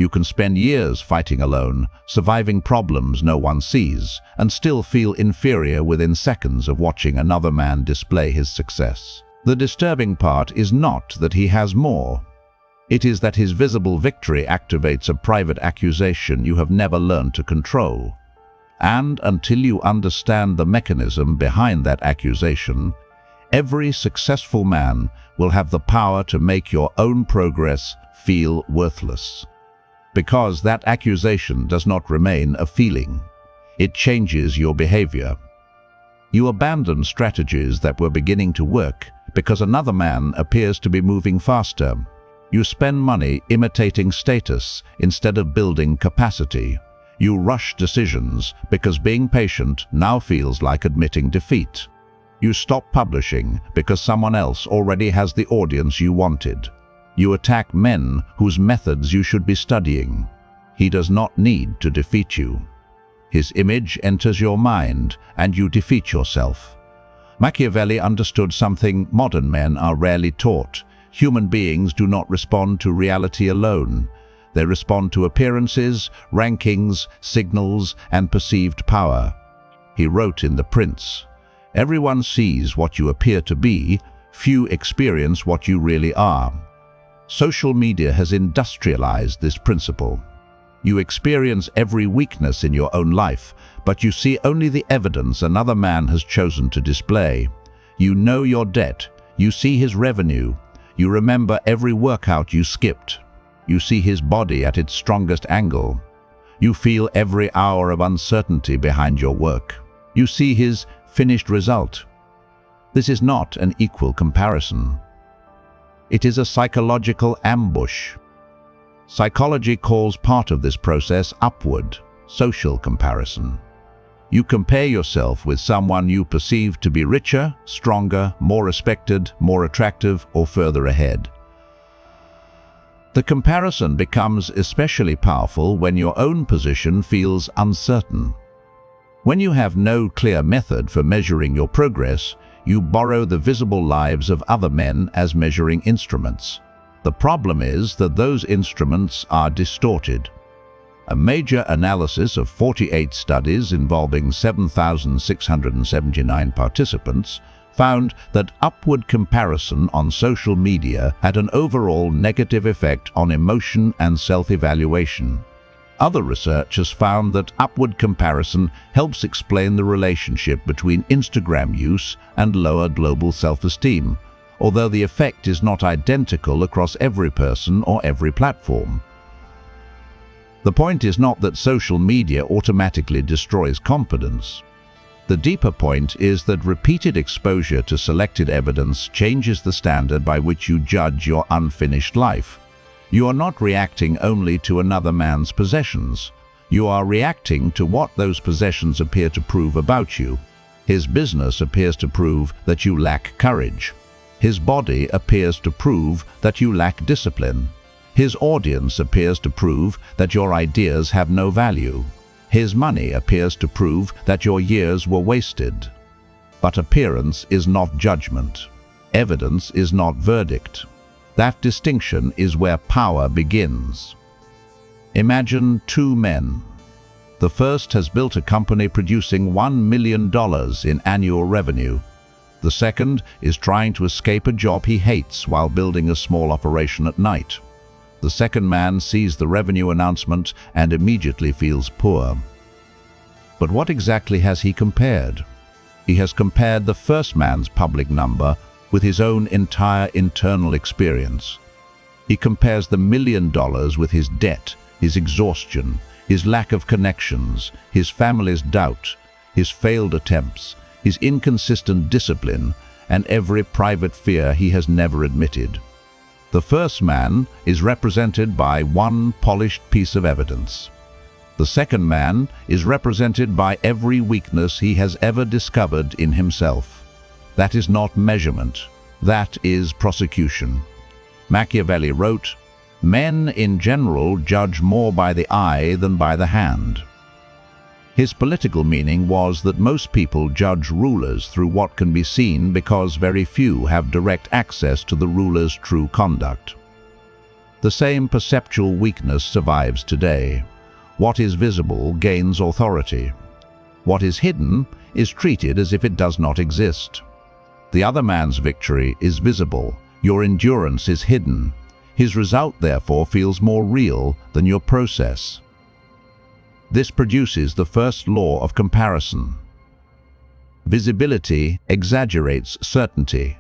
You can spend years fighting alone, surviving problems no one sees, and still feel inferior within seconds of watching another man display his success. The disturbing part is not that he has more. It is that his visible victory activates a private accusation you have never learned to control. And until you understand the mechanism behind that accusation, every successful man will have the power to make your own progress feel worthless. Because that accusation does not remain a feeling. It changes your behavior. You abandon strategies that were beginning to work because another man appears to be moving faster. You spend money imitating status instead of building capacity. You rush decisions because being patient now feels like admitting defeat. You stop publishing because someone else already has the audience you wanted. You attack men whose methods you should be studying. He does not need to defeat you. His image enters your mind and you defeat yourself. Machiavelli understood something modern men are rarely taught. Human beings do not respond to reality alone. They respond to appearances, rankings, signals, and perceived power. He wrote in The Prince, "Everyone sees what you appear to be, few experience what you really are." Social media has industrialized this principle. You experience every weakness in your own life, but you see only the evidence another man has chosen to display. You know your debt, you see his revenue, you remember every workout you skipped. You see his body at its strongest angle. You feel every hour of uncertainty behind your work. You see his finished result. This is not an equal comparison. It is a psychological ambush. Psychology calls part of this process upward, social comparison. You compare yourself with someone you perceive to be richer, stronger, more respected, more attractive, or further ahead. The comparison becomes especially powerful when your own position feels uncertain. When you have no clear method for measuring your progress, you borrow the visible lives of other men as measuring instruments. The problem is that those instruments are distorted. A major analysis of 48 studies involving 7,679 participants found that upward comparison on social media had an overall negative effect on emotion and self-evaluation. Other research has found that upward comparison helps explain the relationship between Instagram use and lower global self-esteem, although the effect is not identical across every person or every platform. The point is not that social media automatically destroys confidence. The deeper point is that repeated exposure to selected evidence changes the standard by which you judge your unfinished life. You are not reacting only to another man's possessions. You are reacting to what those possessions appear to prove about you. His business appears to prove that you lack courage. His body appears to prove that you lack discipline. His audience appears to prove that your ideas have no value. His money appears to prove that your years were wasted. But appearance is not judgment. Evidence is not verdict. That distinction is where power begins. Imagine two men. The first has built a company producing $1 million in annual revenue. The second is trying to escape a job he hates while building a small operation at night. The second man sees the revenue announcement and immediately feels poor. But what exactly has he compared? He has compared the first man's public number with his own entire internal experience. He compares the $1 million with his debt, his exhaustion, his lack of connections, his family's doubt, his failed attempts, his inconsistent discipline, and every private fear he has never admitted. The first man is represented by one polished piece of evidence. The second man is represented by every weakness he has ever discovered in himself. That is not measurement. That is prosecution. Machiavelli wrote, "Men in general judge more by the eye than by the hand." His political meaning was that most people judge rulers through what can be seen because very few have direct access to the ruler's true conduct. The same perceptual weakness survives today. What is visible gains authority. What is hidden is treated as if it does not exist. The other man's victory is visible. Your endurance is hidden. His result, therefore, feels more real than your process. This produces the first law of comparison. Visibility exaggerates certainty.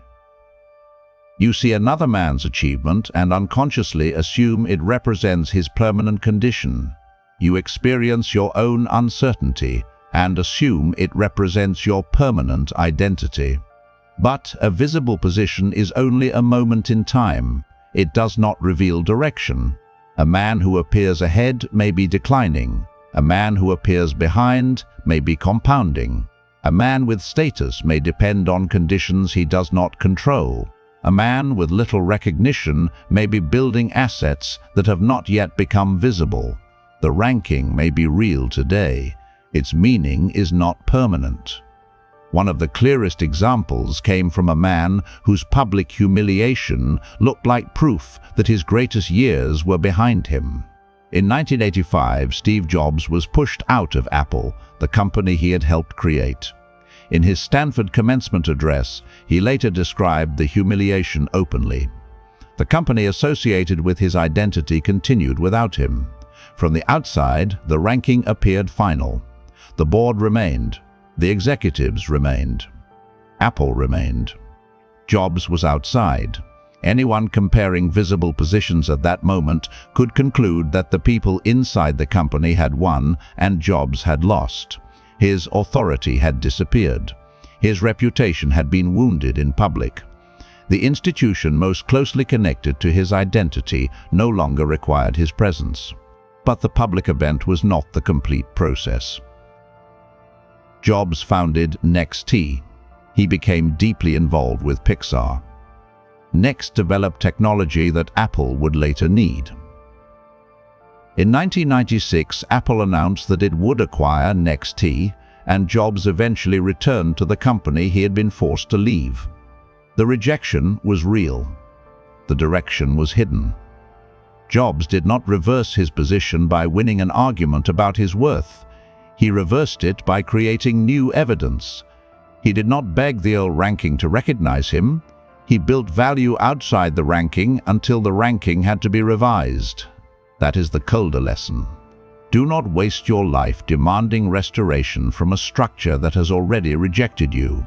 You see another man's achievement and unconsciously assume it represents his permanent condition. You experience your own uncertainty and assume it represents your permanent identity. But a visible position is only a moment in time. It does not reveal direction. A man who appears ahead may be declining. A man who appears behind may be compounding. A man with status may depend on conditions he does not control. A man with little recognition may be building assets that have not yet become visible. The ranking may be real today. Its meaning is not permanent. One of the clearest examples came from a man whose public humiliation looked like proof that his greatest years were behind him. In 1985, Steve Jobs was pushed out of Apple, the company he had helped create. In his Stanford commencement address, he later described the humiliation openly. The company associated with his identity continued without him. From the outside, the ranking appeared final. The board remained. The executives remained. Apple remained. Jobs was outside. Anyone comparing visible positions at that moment could conclude that the people inside the company had won and Jobs had lost. His authority had disappeared. His reputation had been wounded in public. The institution most closely connected to his identity no longer required his presence. But the public event was not the complete process. Jobs founded NXT. He became deeply involved with Pixar. Next developed technology that Apple would later need. In 1996, Apple announced that it would acquire NXT, and Jobs eventually returned to the company he had been forced to leave. The rejection was real. The direction was hidden. Jobs did not reverse his position by winning an argument about his worth. He reversed it by creating new evidence. He did not beg the old ranking to recognize him. He built value outside the ranking until the ranking had to be revised. That is the colder lesson. Do not waste your life demanding restoration from a structure that has already rejected you.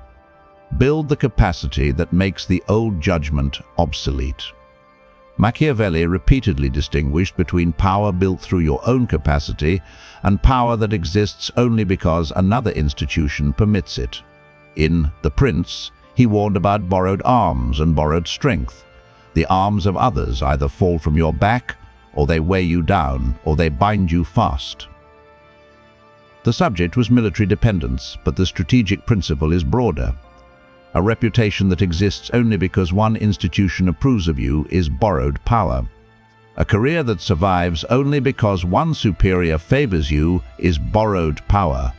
Build the capacity that makes the old judgment obsolete. Machiavelli repeatedly distinguished between power built through your own capacity and power that exists only because another institution permits it. In The Prince, he warned about borrowed arms and borrowed strength. The arms of others either fall from your back, or they weigh you down, or they bind you fast. The subject was military dependence, but the strategic principle is broader. A reputation that exists only because one institution approves of you is borrowed power. A career that survives only because one superior favors you is borrowed power.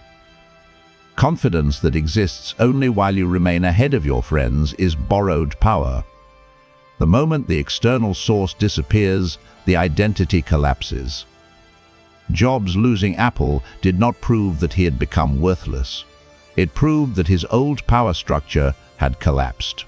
Confidence that exists only while you remain ahead of your friends is borrowed power. The moment the external source disappears, the identity collapses. Jobs losing Apple did not prove that he had become worthless. It proved that his old power structure had collapsed.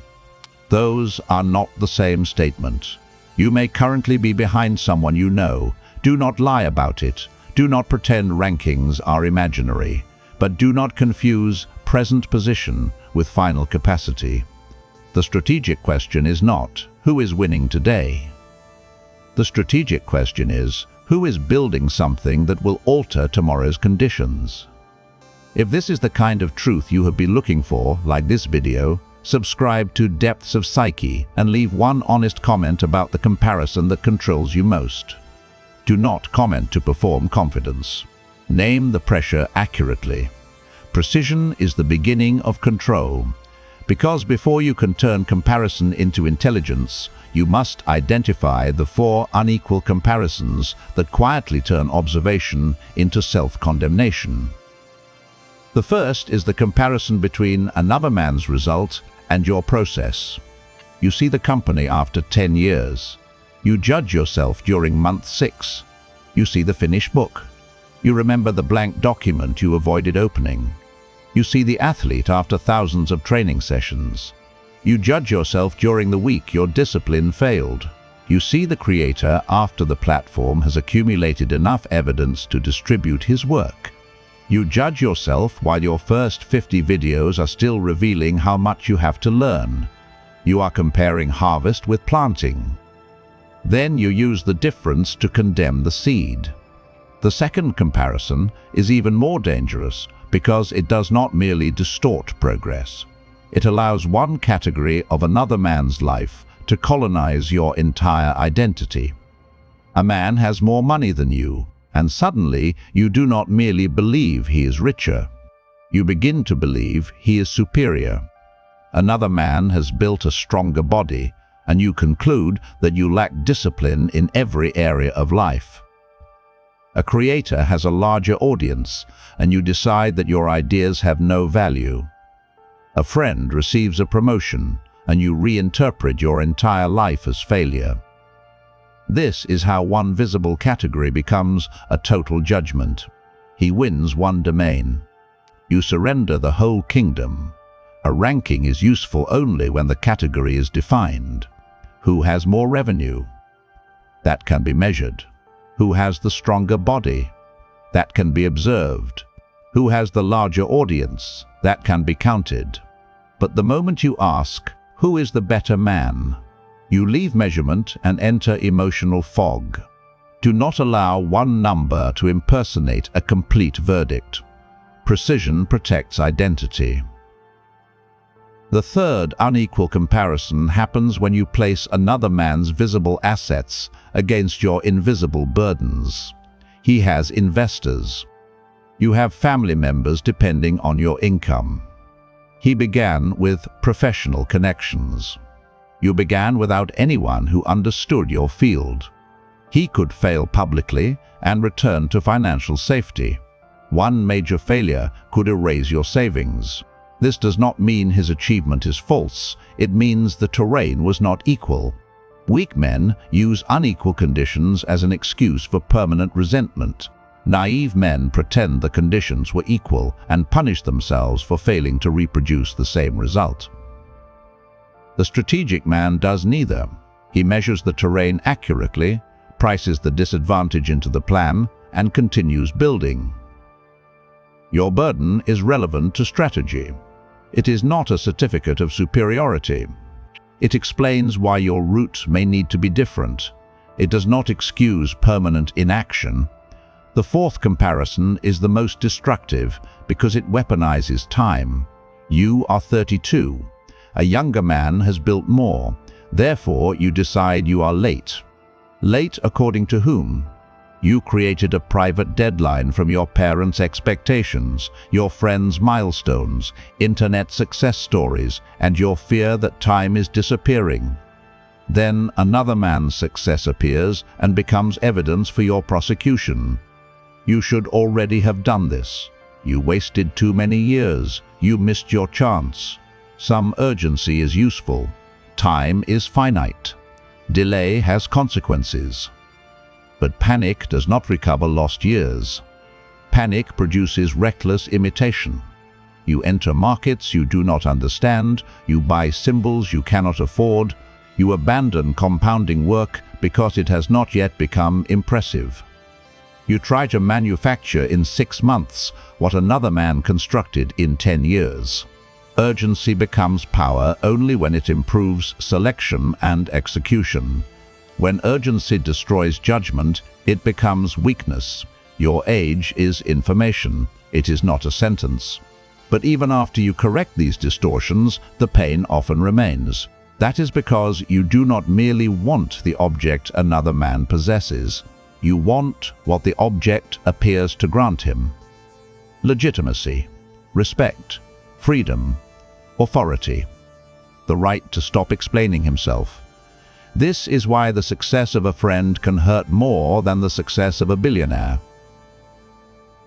Those are not the same statement. You may currently be behind someone you know. Do not lie about it. Do not pretend rankings are imaginary. But do not confuse present position with final capacity. The strategic question is not, who is winning today? The strategic question is, who is building something that will alter tomorrow's conditions? If this is the kind of truth you have been looking for, like this video, subscribe to Depths of Psyche and leave one honest comment about the comparison that controls you most. Do not comment to perform confidence. Name the pressure accurately. Precision is the beginning of control. Because before you can turn comparison into intelligence, you must identify the 4 unequal comparisons that quietly turn observation into self-condemnation. The first is the comparison between another man's result and your process. You see the company after 10 years. You judge yourself during month 6. You see the finished book. You remember the blank document you avoided opening. You see the athlete after thousands of training sessions. You judge yourself during the week your discipline failed. You see the creator after the platform has accumulated enough evidence to distribute his work. You judge yourself while your first 50 videos are still revealing how much you have to learn. You are comparing harvest with planting. Then you use the difference to condemn the seed. The second comparison is even more dangerous because it does not merely distort progress. It allows one category of another man's life to colonize your entire identity. A man has more money than you, and suddenly you do not merely believe he is richer. You begin to believe he is superior. Another man has built a stronger body, and you conclude that you lack discipline in every area of life. A creator has a larger audience, and you decide that your ideas have no value. A friend receives a promotion, and you reinterpret your entire life as failure. This is how one visible category becomes a total judgment. He wins one domain. You surrender the whole kingdom. A ranking is useful only when the category is defined. Who has more revenue? That can be measured. Who has the stronger body? That can be observed. Who has the larger audience? That can be counted. But the moment you ask, who is the better man? You leave measurement and enter emotional fog. Do not allow one number to impersonate a complete verdict. Precision protects identity. The third unequal comparison happens when you place another man's visible assets against your invisible burdens. He has investors. You have family members depending on your income. He began with professional connections. You began without anyone who understood your field. He could fail publicly and return to financial safety. One major failure could erase your savings. This does not mean his achievement is false. It means the terrain was not equal. Weak men use unequal conditions as an excuse for permanent resentment. Naive men pretend the conditions were equal and punish themselves for failing to reproduce the same result. The strategic man does neither. He measures the terrain accurately, prices the disadvantage into the plan, and continues building. Your burden is relevant to strategy. It is not a certificate of superiority. It explains why your route may need to be different. It does not excuse permanent inaction. The fourth comparison is the most destructive because it weaponizes time. You are 32. A younger man has built more. Therefore, you decide you are late. Late according to whom? You created a private deadline from your parents' expectations, your friends' milestones, internet success stories, and your fear that time is disappearing. Then another man's success appears and becomes evidence for your prosecution. You should already have done this. You wasted too many years. You missed your chance. Some urgency is useful. Time is finite. Delay has consequences. But panic does not recover lost years. Panic produces reckless imitation. You enter markets you do not understand, you buy symbols you cannot afford, you abandon compounding work because it has not yet become impressive. You try to manufacture in 6 months what another man constructed in 10 years. Urgency becomes power only when it improves selection and execution. When urgency destroys judgment, it becomes weakness. Your age is information. It is not a sentence. But even after you correct these distortions, the pain often remains. That is because you do not merely want the object another man possesses. You want what the object appears to grant him. Legitimacy, respect, freedom, authority, the right to stop explaining himself. This is why the success of a friend can hurt more than the success of a billionaire.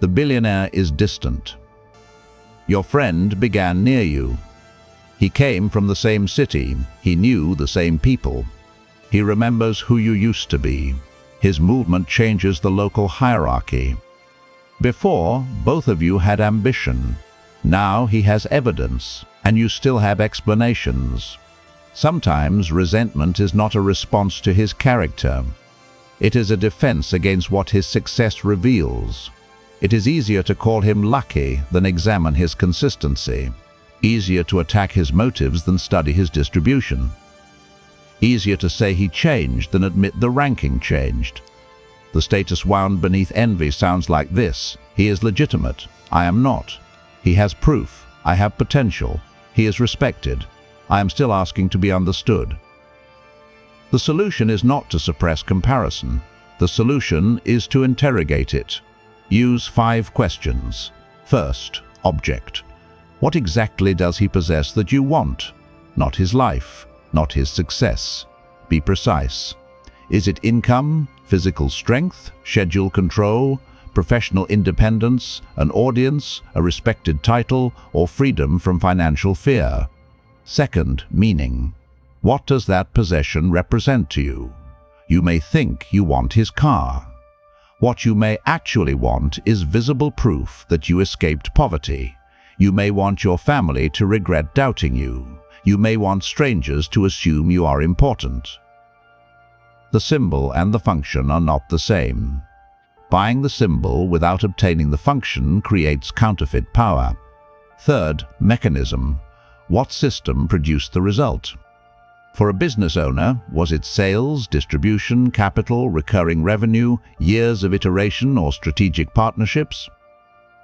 The billionaire is distant. Your friend began near you. He came from the same city. He knew the same people. He remembers who you used to be. His movement changes the local hierarchy. Before, both of you had ambition. Now he has evidence, and you still have explanations. Sometimes resentment is not a response to his character. It is a defense against what his success reveals. It is easier to call him lucky than examine his consistency. Easier to attack his motives than study his distribution. Easier to say he changed than admit the ranking changed. The status wound beneath envy sounds like this: he is legitimate, I am not. He has proof, I have potential. He is respected, I am still asking to be understood. The solution is not to suppress comparison. The solution is to interrogate it. Use 5 questions. First, object. What exactly does he possess that you want? Not his life, not his success. Be precise. Is it income, physical strength, schedule control, professional independence, an audience, a respected title, or freedom from financial fear? Second, meaning. What does that possession represent to you? You may think you want his car. What you may actually want is visible proof that you escaped poverty. You may want your family to regret doubting you. You may want strangers to assume you are important. The symbol and the function are not the same. Buying the symbol without obtaining the function creates counterfeit power. Third, mechanism. What system produced the result? For a business owner, was it sales, distribution, capital, recurring revenue, years of iteration, or strategic partnerships?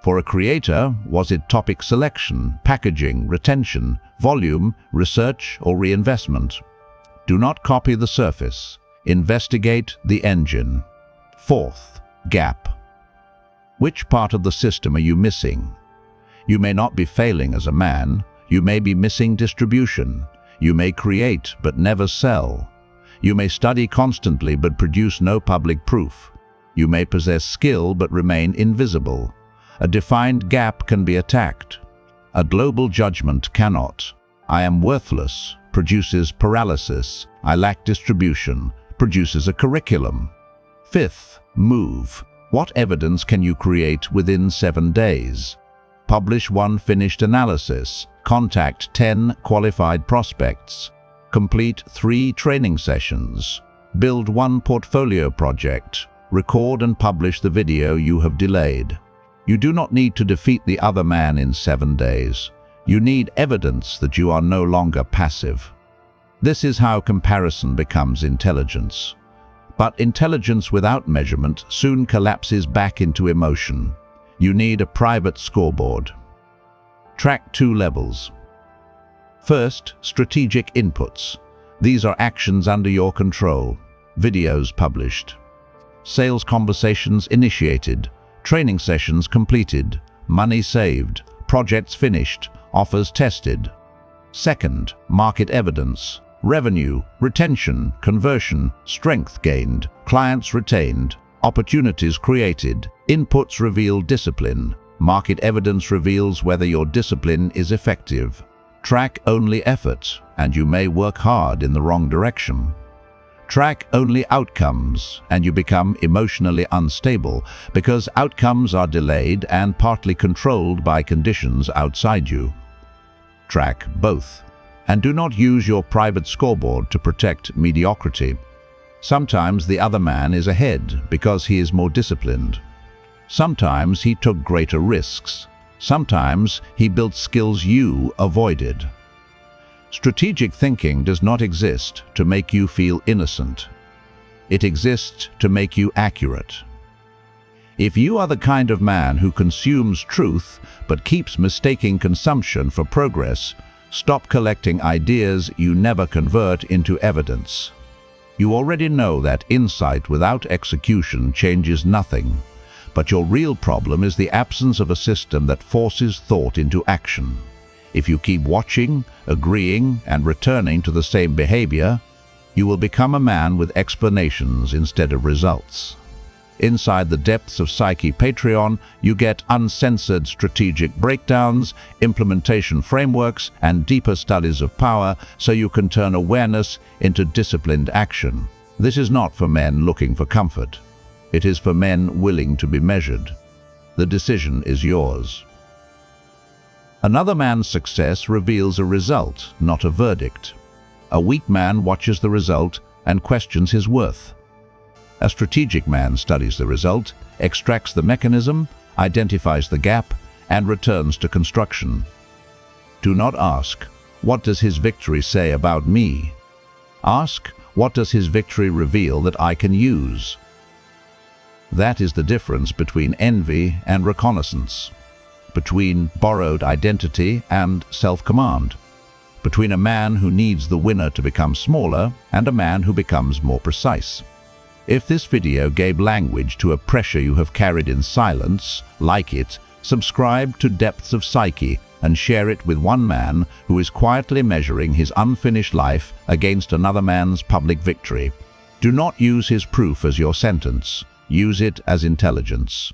For a creator, was it topic selection, packaging, retention, volume, research, or reinvestment? Do not copy the surface. Investigate the engine. Fourth, gap. Which part of the system are you missing? You may not be failing as a man. You may be missing distribution. You may create but never sell. You may study constantly but produce no public proof. You may possess skill but remain invisible. A defined gap can be attacked. A global judgment cannot. I am worthless produces paralysis. I lack distribution produces a curriculum. Fifth, move. What evidence can you create within 7 days? Publish 1 finished analysis. Contact 10 qualified prospects. Complete 3 training sessions. Build 1 portfolio project. Record and publish the video you have delayed. You do not need to defeat the other man in 7 days. You need evidence that you are no longer passive. This is how comparison becomes intelligence. But intelligence without measurement soon collapses back into emotion. You need a private scoreboard. Track 2 levels. First, strategic inputs. These are actions under your control. Videos published. Sales conversations initiated. Training sessions completed. Money saved. Projects finished. Offers tested. Second, market evidence. Revenue, retention, conversion, strength gained, clients retained, opportunities created, inputs reveal discipline. Market evidence reveals whether your discipline is effective. Track only effort, and you may work hard in the wrong direction. Track only outcomes, and you become emotionally unstable because outcomes are delayed and partly controlled by conditions outside you. Track both, and do not use your private scoreboard to protect mediocrity. Sometimes the other man is ahead because he is more disciplined. Sometimes he took greater risks. Sometimes he built skills you avoided. Strategic thinking does not exist to make you feel innocent. It exists to make you accurate. If you are the kind of man who consumes truth but keeps mistaking consumption for progress, stop collecting ideas you never convert into evidence. You already know that insight without execution changes nothing, but your real problem is the absence of a system that forces thought into action. If you keep watching, agreeing, and returning to the same behavior, you will become a man with explanations instead of results. Inside the Depths of Psyche Patreon, you get uncensored strategic breakdowns, implementation frameworks, and deeper studies of power so you can turn awareness into disciplined action. This is not for men looking for comfort. It is for men willing to be measured. The decision is yours. Another man's success reveals a result, not a verdict. A weak man watches the result and questions his worth. A strategic man studies the result, extracts the mechanism, identifies the gap, and returns to construction. Do not ask, "What does his victory say about me?" Ask, "What does his victory reveal that I can use?" That is the difference between envy and reconnaissance, between borrowed identity and self-command, between a man who needs the winner to become smaller and a man who becomes more precise. If this video gave language to a pressure you have carried in silence, like it, subscribe to Depths of Psyche and share it with one man who is quietly measuring his unfinished life against another man's public victory. Do not use his proof as your sentence. Use it as intelligence.